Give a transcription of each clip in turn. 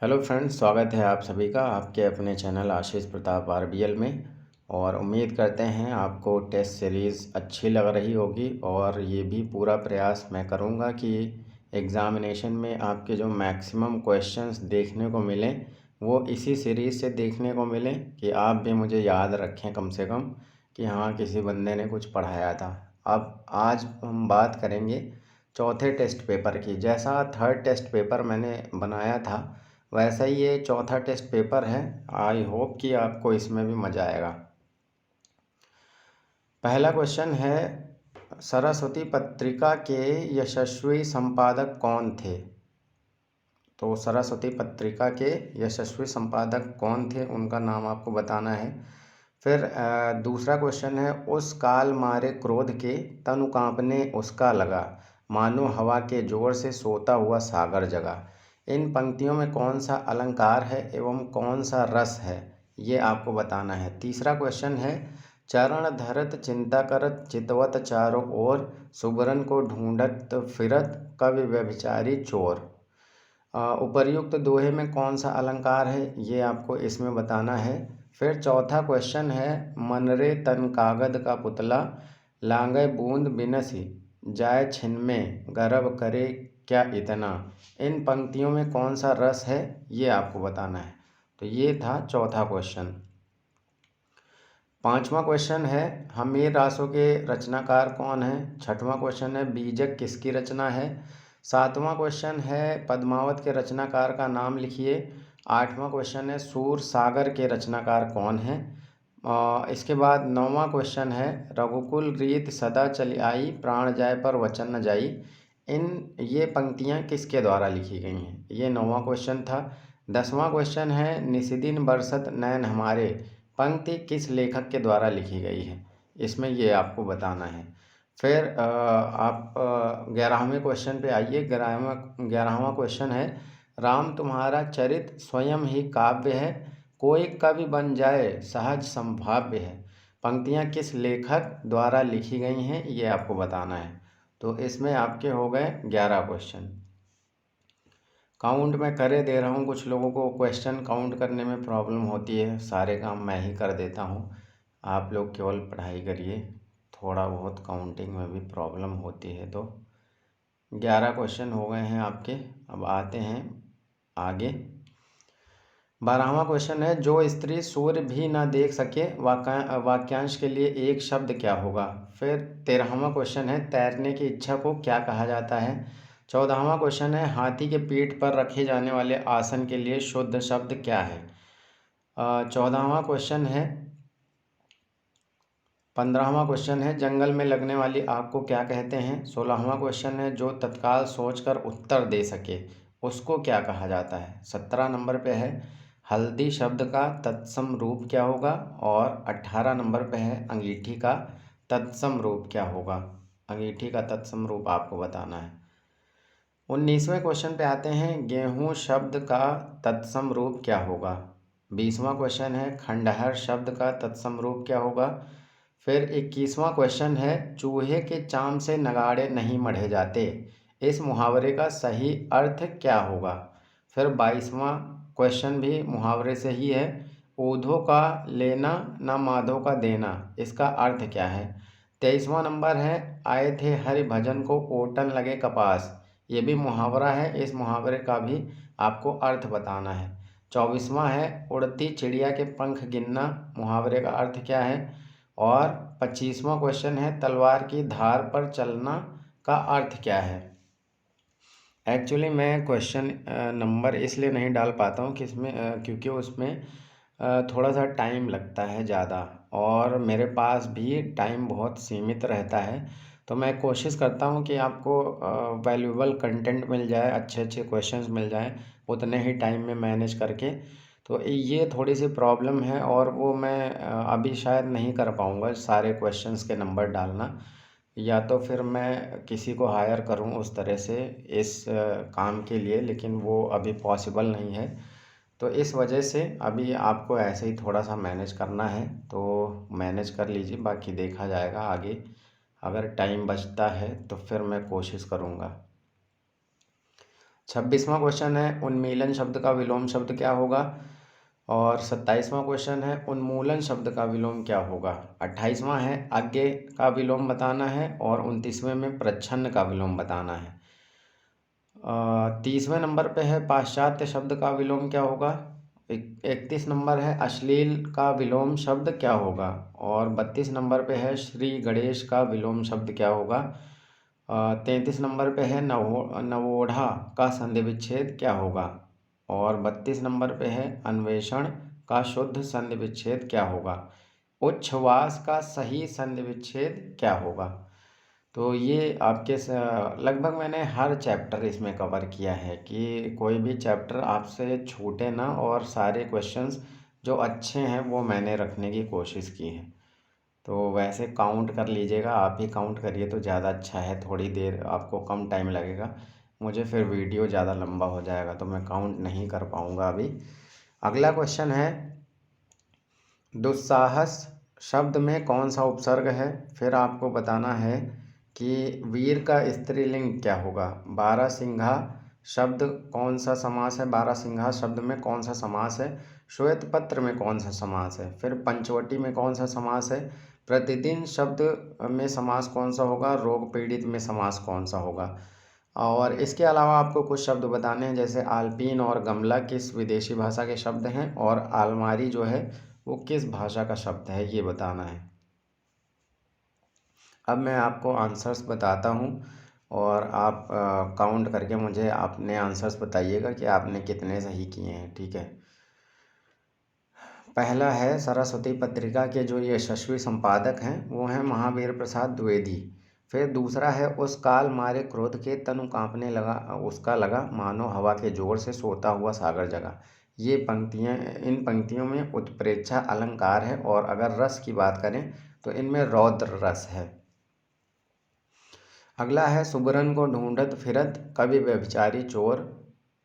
Hello friends, स्वागत है आप सभी का आपके अपने चैनल आशीष प्रताप आरबीएल में। और उम्मीद करते हैं आपको टेस्ट सीरीज़ अच्छी लग रही होगी। और ये भी पूरा प्रयास मैं करूँगा कि एग्ज़ामिनेशन में आपके जो मैक्सिमम क्वेश्चंस देखने को मिलें वो इसी सीरीज़ से देखने को मिलें, कि आप भी मुझे याद रखें कम से कम कि हाँ, किसी बंदे ने कुछ पढ़ाया था। अब आज हम बात करेंगे चौथे टेस्ट पेपर की। जैसा थर्ड टेस्ट पेपर मैंने बनाया था वैसा ही ये चौथा टेस्ट पेपर है। आई होप कि आपको इसमें भी मज़ा आएगा। पहला क्वेश्चन है, सरस्वती पत्रिका के यशस्वी संपादक कौन थे? तो सरस्वती पत्रिका के यशस्वी संपादक कौन थे, उनका नाम आपको बताना है। फिर दूसरा क्वेश्चन है, उस काल मारे क्रोध के तनु कांपने उसका लगा, मानो हवा के जोर से सोता हुआ सागर जगा। इन पंक्तियों में कौन सा अलंकार है एवं कौन सा रस है, ये आपको बताना है। तीसरा क्वेश्चन है, चरण धरत चिंता करत चितवत चारों ओर, सुबरन को ढूंढत फिरत कवि व्यभिचारी चोर। उपर्युक्त दोहे में कौन सा अलंकार है, ये आपको इसमें बताना है। फिर चौथा क्वेश्चन है, मनरे तन कागद का पुतला, लांगे बूंद बिनसी जाए छिन में, गर्व करे क्या इतना। इन पंक्तियों में कौन सा रस है, ये आपको बताना है। तो ये था चौथा क्वेश्चन। पांचवा क्वेश्चन है, हमीर रासों के रचनाकार कौन है। छठवां क्वेश्चन है, बीजक किसकी रचना है। सातवां क्वेश्चन है, पद्मावत के रचनाकार का नाम लिखिए। आठवां क्वेश्चन है, सूर सागर के रचनाकार कौन है। इसके बाद नौवां क्वेश्चन है, रघुकुल रीत सदा चली आई, प्राण जाए पर वचन न जाई। ये पंक्तियां किसके द्वारा लिखी गई हैं, ये नौवां क्वेश्चन था। 10वां क्वेश्चन है, निशिदिन बरसत नैन हमारे, पंक्ति किस लेखक के द्वारा लिखी गई है, इसमें ये आपको बताना है। फिर आप 11वें क्वेश्चन पे आइए। 11वां क्वेश्चन है, राम तुम्हारा चरित स्वयं ही काव्य है, कोई कवि बन जाए सहज संभाव्य है। पंक्तियां किस लेखक द्वारा लिखी गई हैं, ये आपको बताना है। तो इसमें आपके हो गए 11 क्वेश्चन। काउंट मैं करे दे रहा हूँ। कुछ लोगों को क्वेश्चन काउंट करने में प्रॉब्लम होती है, सारे काम मैं ही कर देता हूँ, आप लोग केवल पढ़ाई करिए। थोड़ा बहुत काउंटिंग में भी प्रॉब्लम होती है। तो 11 क्वेश्चन हो गए हैं आपके। अब आते हैं आगे। 12वां क्वेश्चन है, जो स्त्री सूर्य भी ना देख सके, वाक्यांश के लिए एक शब्द क्या होगा। फिर 13वां क्वेश्चन है, तैरने की इच्छा को क्या कहा जाता है। 14वां क्वेश्चन है, हाथी के पीठ पर रखे जाने वाले आसन के लिए शुद्ध शब्द क्या है। 14वां क्वेश्चन है। 15वां क्वेश्चन है, जंगल में लगने वाली आग को क्या कहते हैं। 16वां क्वेश्चन है, जो तत्काल सोचकर उत्तर दे सके उसको क्या कहा जाता है। 17 नंबर पे है, हल्दी शब्द का तत्सम रूप क्या होगा। और 18 नंबर पे है, अंगीठी का तत्सम रूप क्या होगा। अंगीठी का तत्सम रूप आपको बताना है। 19वें क्वेश्चन पे आते हैं, गेहूं शब्द का तत्सम रूप क्या होगा। 20वां क्वेश्चन है, खंडहर शब्द का तत्सम रूप क्या होगा। फिर 21वां क्वेश्चन है, चूहे के चाम से नगाड़े नहीं मढ़े जाते, इस मुहावरे का सही अर्थ क्या होगा। फिर 22वां क्वेश्चन भी मुहावरे से ही है, ऊधो का लेना ना माधो का देना, इसका अर्थ क्या है। 23वां नंबर है, आए थे हरि भजन को ओटन लगे कपास, ये भी मुहावरा है, इस मुहावरे का भी आपको अर्थ बताना है। 24वां है, उड़ती चिड़िया के पंख गिनना, मुहावरे का अर्थ क्या है। और 25वां क्वेश्चन है, तलवार की धार पर चलना का अर्थ क्या है। एक्चुअली मैं क्वेश्चन नंबर इसलिए नहीं डाल पाता हूँ कि इसमें क्योंकि उसमें थोड़ा सा टाइम लगता है ज़्यादा, और मेरे पास भी टाइम बहुत सीमित रहता है। तो मैं कोशिश करता हूँ कि आपको वैल्यूएबल कंटेंट मिल जाए, अच्छे अच्छे क्वेश्चंस मिल जाएं उतने ही टाइम में मैनेज करके। तो ये थोड़ी सी प्रॉब्लम है, और वो मैं अभी शायद नहीं कर पाऊँगा सारे क्वेश्चंस के नंबर डालना, या तो फिर मैं किसी को हायर करूं उस तरह से इस काम के लिए, लेकिन वो अभी पॉसिबल नहीं है। तो इस वजह से अभी आपको ऐसे ही थोड़ा सा मैनेज करना है, तो मैनेज कर लीजिए, बाकी देखा जाएगा आगे। अगर टाइम बचता है तो फिर मैं कोशिश करूँगा। 26वां क्वेश्चन है उन्मीलन शब्द का विलोम शब्द क्या होगा। और 27वां क्वेश्चन है उन्मूलन शब्द का विलोम क्या होगा। 28वां है अज्ञे का विलोम बताना है और 29वें में प्रच्छन्न का विलोम बताना है। 30वें नंबर पे है पाश्चात्य शब्द का विलोम क्या होगा। 31 नंबर है अश्लील का विलोम शब्द क्या होगा। और 32 नंबर पे है श्री गणेश का विलोम शब्द क्या होगा। 33 नंबर पे है नवोढ़ा का संधि विच्छेद क्या होगा। और 32 नंबर पे है अन्वेषण का शुद्ध संधि विच्छेद क्या होगा। उच्छ्वास का सही संधि विच्छेद क्या होगा। तो ये आपके लगभग मैंने हर चैप्टर इसमें कवर किया है कि कोई भी चैप्टर आपसे छूटे ना, और सारे क्वेश्चंस जो अच्छे हैं वो मैंने रखने की कोशिश की है। तो वैसे काउंट कर लीजिएगा, आप ही काउंट करिए तो ज़्यादा अच्छा है, थोड़ी देर आपको कम टाइम लगेगा, मुझे फिर वीडियो ज़्यादा लंबा हो जाएगा तो मैं काउंट नहीं कर पाऊँगा अभी। अगला क्वेश्चन है दुस्साहस शब्द में कौन सा उपसर्ग है। फिर आपको बताना है कि वीर का स्त्रीलिंग क्या होगा। बारहसिंघा शब्द कौन सा समास है। बारहसिंघा शब्द में कौन सा समास है। श्वेत पत्र में कौन सा समास है। फिर पंचवटी में कौन सा समास है। प्रतिदिन शब्द में समास कौन सा होगा। रोग पीड़ित में समास कौन सा होगा। और इसके अलावा आपको कुछ शब्द बताने हैं, जैसे आल्पीन और गमला किस विदेशी भाषा के शब्द हैं, और आलमारी जो है वो किस भाषा का शब्द है, ये बताना है। अब मैं आपको आंसर्स बताता हूँ और आप काउंट करके मुझे अपने आंसर्स बताइएगा कि आपने कितने सही किए हैं, ठीक है। पहला है सरस्वती पत्रिका के जो यशस्वी संपादक हैं वो हैं महावीर प्रसाद द्विवेदी। फिर दूसरा है उस काल मारे क्रोध के तनु कांपने लगा उसका लगा मानो हवा के जोर से सोता हुआ सागर जगा। ये पंक्तियाँ, इन पंक्तियों में उत्प्रेक्षा अलंकार है, और अगर रस की बात करें तो इनमें रौद्र रस है। अगला है सुबरन को ढूंढत फिरत कवि व्यभिचारी चोर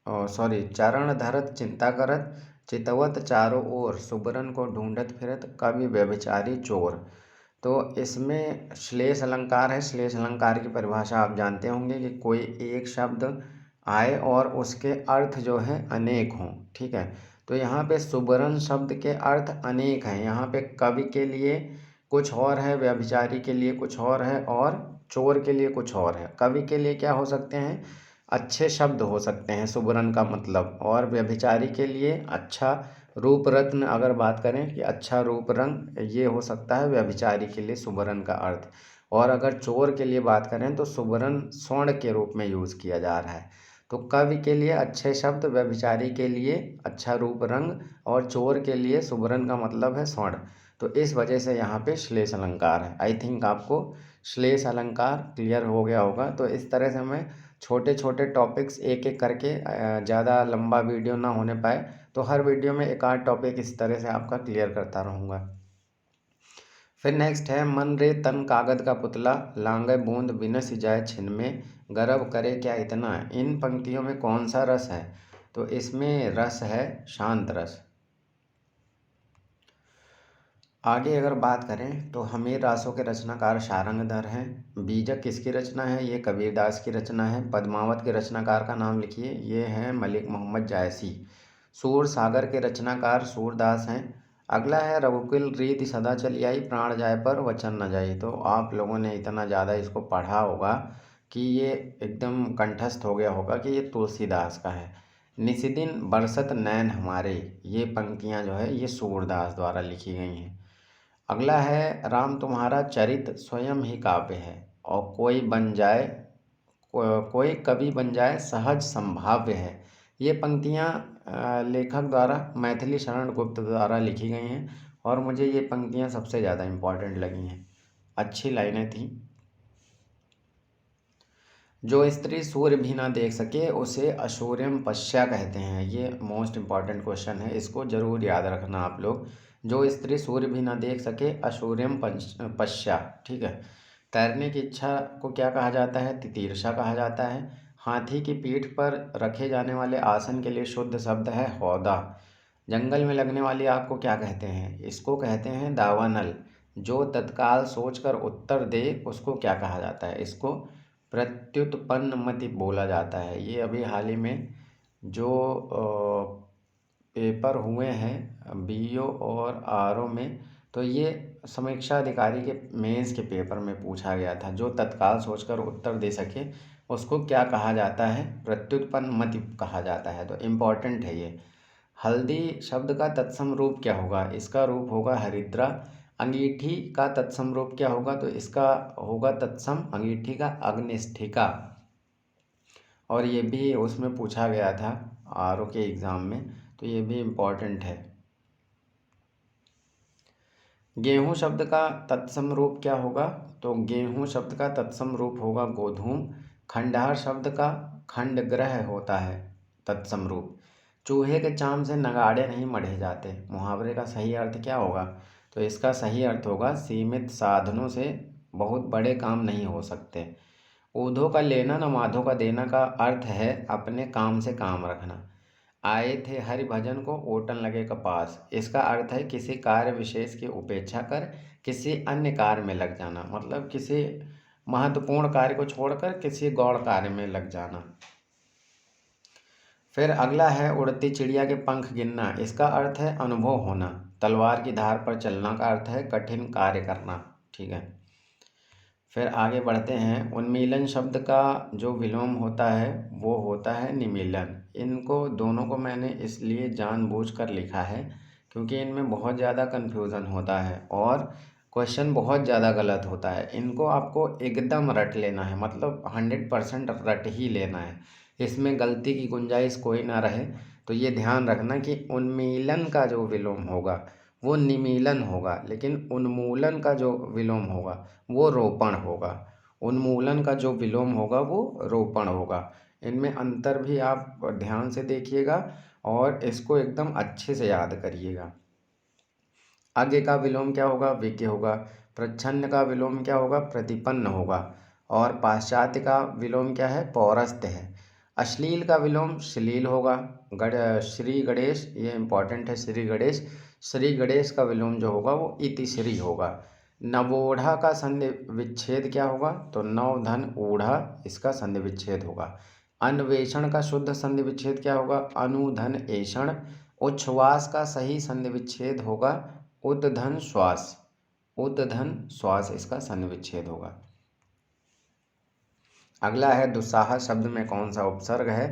चरण धरत चिंता करत चितवत चारों ओर सुबरन को ढूंढत फिरत कवि व्यभिचारी चोर। तो इसमें श्लेष अलंकार है। श्लेष अलंकार की परिभाषा आप जानते होंगे कि कोई एक शब्द आए और उसके अर्थ जो है अनेक हों, ठीक है। तो यहाँ पे सुबरन शब्द के अर्थ अनेक हैं। यहाँ पे कवि के लिए कुछ और है, व्यभिचारी के लिए कुछ और है, और चोर के लिए कुछ और है। कवि के लिए क्या हो सकते हैं, अच्छे शब्द हो सकते हैं सुबरन का मतलब, और व्यभिचारी के लिए अच्छा रूप रत्न, अगर बात करें कि अच्छा रूप रंग, ये हो सकता है व्यभिचारी के लिए सुबरन का अर्थ। और अगर चोर के लिए बात करें तो सुबरन स्वर्ण के रूप में यूज़ किया जा रहा है। तो कवि के लिए अच्छे शब्द, व्यभिचारी के लिए अच्छा रूप रंग, और चोर के लिए सुबरन का मतलब है स्वर्ण। तो इस वजह से यहाँ पे श्लेष अलंकार है। आई थिंक आपको श्लेष अलंकार क्लियर हो गया होगा। तो इस तरह से मैं छोटे छोटे टॉपिक्स एक एक करके, ज़्यादा लंबा वीडियो ना होने पाए तो हर वीडियो में एक आध टॉपिक इस तरह से आपका क्लियर करता रहूँगा। फिर नेक्स्ट है मन रे तन कागद का पुतला लांगे बूंद बिनस जाए छिन में गर्व करे क्या इतना। इन पंक्तियों में कौन सा रस है। तो इसमें रस है शांत रस। आगे अगर बात करें तो हमीर रासों के रचनाकार शारंगधर हैं। बीजक किसकी रचना है, ये कबीरदास की रचना है। पद्मावत के रचनाकार का नाम लिखिए, ये हैं मलिक मोहम्मद जायसी। सूर सागर के रचनाकार सूरदास हैं। अगला है रघुकुल रीति सदा चली आई प्राण जाए पर वचन न जाई। तो आप लोगों ने इतना ज़्यादा इसको पढ़ा होगा कि ये एकदम कंठस्थ हो गया होगा कि ये तुलसीदास का है। निशिदिन बरसत नैन हमारे, ये पंक्तियाँ जो है ये सूरदास द्वारा लिखी गई हैं। अगला है राम तुम्हारा चरित स्वयं ही काव्य है, और कोई बन जाए कोई कवि बन जाए सहज संभाव्य है। ये पंक्तियाँ लेखक द्वारा मैथिली शरण गुप्त द्वारा लिखी गई हैं, और मुझे ये पंक्तियाँ सबसे ज़्यादा इम्पॉर्टेंट लगी हैं, अच्छी लाइनें थी। जो स्त्री सूर्य भी ना देख सके उसे अशूर्यम पश्या कहते हैं। ये मोस्ट इम्पॉर्टेंट क्वेश्चन है, इसको ज़रूर याद रखना आप लोग। जो स्त्री सूर्य भी ना देख सके अशूर्यम पश्या, ठीक है। तैरने की इच्छा को क्या कहा जाता है, तितीर्षा कहा जाता है। हाथी की पीठ पर रखे जाने वाले आसन के लिए शुद्ध शब्द है हौदा। जंगल में लगने वाली आग को क्या कहते हैं, इसको कहते हैं दावानल। जो तत्काल सोचकर उत्तर दे उसको क्या कहा जाता है, इसको प्रत्युत्पन्नमति बोला जाता है। ये अभी हाल ही में जो पेपर हुए हैं बीओ और आरओ में, तो ये समीक्षा अधिकारी के मेंस के पेपर में पूछा गया था। जो तत्काल सोचकर उत्तर दे सके उसको क्या कहा जाता है? प्रत्युत्पन्नमति कहा जाता है। तो इम्पॉर्टेंट है ये। हल्दी शब्द का तत्सम रूप क्या होगा? इसका रूप होगा हरिद्रा। अंगीठी का तत्सम रूप क्या होगा? तो इसका होगा तत्सम अंगीठी का अग्निष्ठिका। और ये भी उसमें पूछा गया था आरओ के एग्ज़ाम में, तो ये भी इम्पॉर्टेंट है। गेहूँ शब्द का तत्सम रूप क्या होगा? तो गेहूँ शब्द का तत्सम रूप होगा गोधूम। खंडहर शब्द का खंडग्रह होता है तत्सम रूप। चूहे के चाम से नगाड़े नहीं मढ़े जाते, मुहावरे का सही अर्थ क्या होगा? तो इसका सही अर्थ होगा सीमित साधनों से बहुत बड़े काम नहीं हो सकते। ऊधो का लेना न माधो का देना का अर्थ है अपने काम से काम रखना। आए थे हरि भजन को ओटन लगे कपास, इसका अर्थ है किसी कार्य विशेष की उपेक्षा कर किसी अन्य कार्य में लग जाना, मतलब किसी महत्वपूर्ण कार्य को छोड़कर किसी गौण कार्य में लग जाना। फिर अगला है उड़ती चिड़िया के पंख गिनना, इसका अर्थ है अनुभव होना। तलवार की धार पर चलना का अर्थ है कठिन कार्य करना। ठीक है, फिर आगे बढ़ते हैं। उन्मीलन शब्द का जो विलोम होता है वो होता है निमीलन। इनको दोनों को मैंने इसलिए जानबूझकर लिखा है क्योंकि इनमें बहुत ज़्यादा कन्फ्यूज़न होता है और क्वेश्चन बहुत ज़्यादा गलत होता है। इनको आपको एकदम रट लेना है, मतलब 100% रट ही लेना है, इसमें गलती की गुंजाइश कोई ना रहे। तो ये ध्यान रखना कि उन्मीलन का जो विलोम होगा वो निमीलन होगा, लेकिन उन्मूलन का जो विलोम होगा वो रोपण होगा। उन्मूलन का जो विलोम होगा वो रोपण होगा। इनमें अंतर भी आप ध्यान से देखिएगा और इसको एकदम अच्छे से याद करिएगा। आगे का विलोम क्या होगा? विज्ञ होगा। प्रच्छन्न का विलोम क्या होगा? प्रतिपन्न होगा। और पाश्चात्य का विलोम क्या है? पौरस्त्य है। अश्लील का विलोम श्लील होगा। श्री गणेश, ये इंपॉर्टेंट है, श्री गणेश। श्री गणेश का विलोम जो होगा वो इति श्री होगा। नवोढ़ा का संधि विच्छेद क्या होगा? तो नव धन ऊढ़ा, इसका संधि विच्छेद होगा। अन्वेषण का शुद्ध संधि विच्छेद क्या होगा? अनुधन ऐषण। उच्छ्वास का सही संधि विच्छेद होगा उद्धन श्वास। उद्धन श्वास इसका संधि विच्छेद होगा। अगला है दुस्साहस शब्द में कौन सा उपसर्ग है?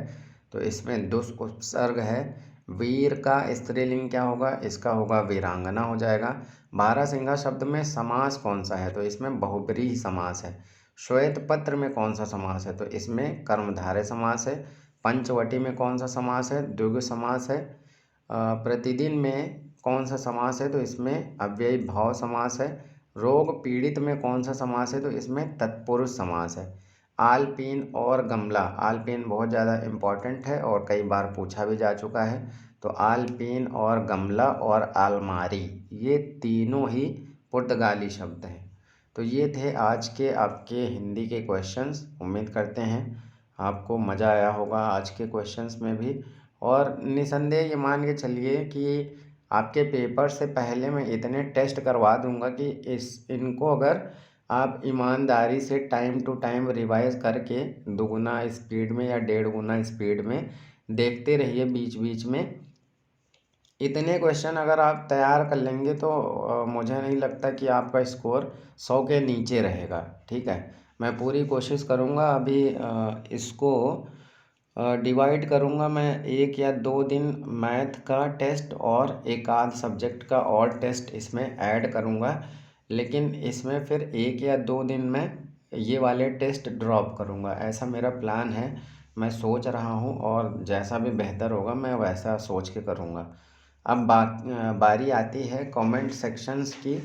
तो इसमें दुस उपसर्ग है। वीर का स्त्रीलिंग क्या होगा? इसका होगा वीरांगना हो जाएगा। बारहसिंगा शब्द में समास कौन सा है? तो इसमें बहुब्रीहि समास है। श्वेत पत्र में कौन सा समास है? तो इसमें कर्मधारय समास है। पंचवटी में कौन सा समास है? द्विगु समास है। प्रतिदिन में कौन सा समास है? तो इसमें अव्ययी भाव समास है। रोग पीड़ित में कौन सा समास है? तो इसमें तत्पुरुष समास है। आलपीन और गमला, आलपीन बहुत ज़्यादा इम्पॉर्टेंट है और कई बार पूछा भी जा चुका है। तो आलपीन और गमला और आलमारी, ये तीनों ही पुर्तगाली शब्द हैं। तो ये थे आज के आपके हिंदी के क्वेश्चंस। उम्मीद करते हैं आपको मज़ा आया होगा आज के क्वेश्चंस में भी। और निसंदेह ये मान के चलिए कि आपके पेपर से पहले मैं इतने टेस्ट करवा दूंगा कि इनको अगर आप ईमानदारी से टाइम टू टाइम रिवाइज करके दुगुना स्पीड में या 1.5 गुना स्पीड में देखते रहिए बीच बीच में, इतने क्वेश्चन अगर आप तैयार कर लेंगे तो मुझे नहीं लगता कि आपका स्कोर 100 के नीचे रहेगा। ठीक है, मैं पूरी कोशिश करूँगा। अभी इसको डिवाइड करूँगा मैं, 1 या 2 दिन मैथ का टेस्ट और एक आध सब्जेक्ट का और टेस्ट इसमें ऐड करूँगा, लेकिन इसमें फिर 1 या 2 दिन में ये वाले टेस्ट ड्रॉप करूँगा, ऐसा मेरा प्लान है। मैं सोच रहा हूँ और जैसा भी बेहतर होगा मैं वैसा सोच के करूँगा। अब बारी आती है कमेंट सेक्शंस की।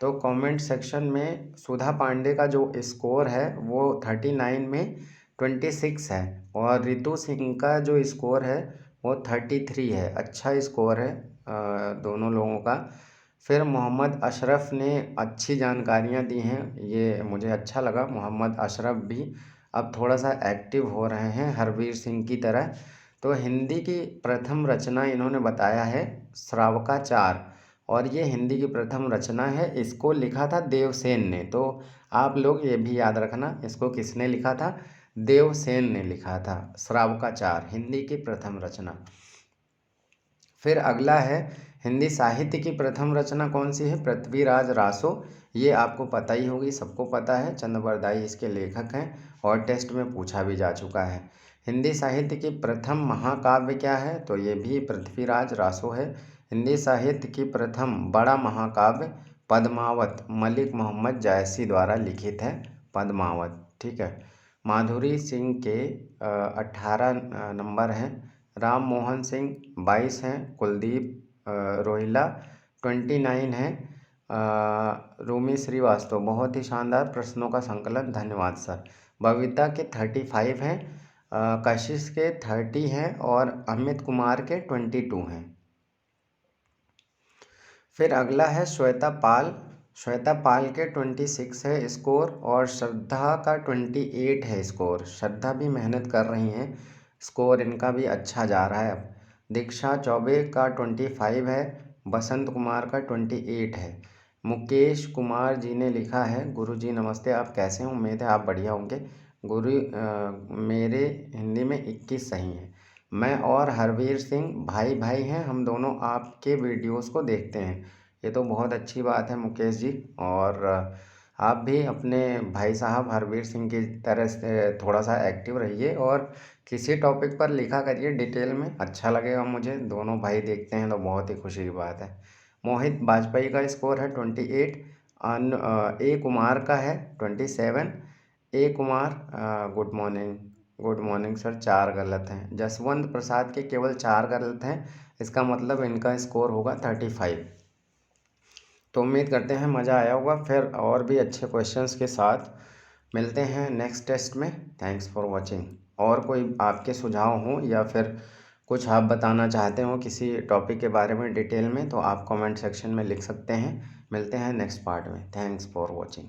तो कमेंट सेक्शन में सुधा पांडे का जो स्कोर है वो 39 में 26 है और रितु सिंह का जो स्कोर है वो 33 है। अच्छा स्कोर है दोनों लोगों का। फिर मोहम्मद अशरफ ने अच्छी जानकारियां दी हैं, ये मुझे अच्छा लगा। मोहम्मद अशरफ भी अब थोड़ा सा एक्टिव हो रहे हैं हरवीर सिंह की तरह। तो हिंदी की प्रथम रचना इन्होंने बताया है श्रावकाचार। और ये हिंदी की प्रथम रचना है। इसको लिखा था देवसेन ने। तो आप लोग ये भी याद रखना, इसको किसने लिखा था? देवसेन ने लिखा था। श्रावकाचार हिंदी की प्रथम रचना। फिर अगला है हिंदी साहित्य की प्रथम रचना कौन सी है? पृथ्वीराज रासो। ये आपको पता ही होगी, सबको पता है। चंद्रबरदाई इसके लेखक हैं और टेस्ट में पूछा भी जा चुका है। हिंदी साहित्य की प्रथम महाकाव्य क्या है? तो ये भी पृथ्वीराज रासो है। हिंदी साहित्य की प्रथम बड़ा महाकाव्य पद्मावत मलिक मोहम्मद जायसी द्वारा लिखित है। पद्मावत, ठीक है। माधुरी सिंह के 18 नंबर हैं। राम मोहन सिंह 22 हैं। कुलदीप रोहिला 29 हैं। रूमी श्रीवास्तव, बहुत ही शानदार प्रश्नों का संकलन, धन्यवाद सर। बबीता के 35 हैं। कशिश के 30 हैं और अमित कुमार के 22 हैं। फिर अगला है श्वेता पाल। श्वेता पाल के 26 है स्कोर और श्रद्धा का 28 है स्कोर। श्रद्धा भी मेहनत कर रही हैं, स्कोर इनका भी अच्छा जा रहा है। अब दीक्षा चौबे का 25 है। बसंत कुमार का 28 है। मुकेश कुमार जी ने लिखा है, गुरुजी नमस्ते, आप कैसे हैं? उम्मीद है आप बढ़िया होंगे। मेरे हिंदी में 21 सही है। मैं और हरवीर सिंह भाई भाई हैं, हम दोनों आपके वीडियोस को देखते हैं। ये तो बहुत अच्छी बात है मुकेश जी। और आप भी अपने भाई साहब हरवीर सिंह की तरह से थोड़ा सा एक्टिव रहिए और किसी टॉपिक पर लिखा करिए डिटेल में, अच्छा लगेगा मुझे। दोनों भाई देखते हैं तो बहुत ही खुशी की बात है। मोहित बाजपेयी का स्कोर है 28। ए कुमार का है 27। A Kumar good morning. Good morning sir, 4 गलत हैं। जसवंत प्रसाद के केवल 4 गलत हैं, इसका मतलब इनका स्कोर होगा 35। तो उम्मीद करते हैं मज़ा आया होगा। फिर और भी अच्छे क्वेश्चंस के साथ मिलते हैं नेक्स्ट टेस्ट में। Thanks for watching. और कोई आपके सुझाव हों या फिर कुछ आप बताना चाहते हो किसी टॉपिक के बारे में डिटेल में, तो आप कमेंट सेक्शन में लिख सकते हैं। मिलते हैं नेक्स्ट पार्ट में। Thanks for watching.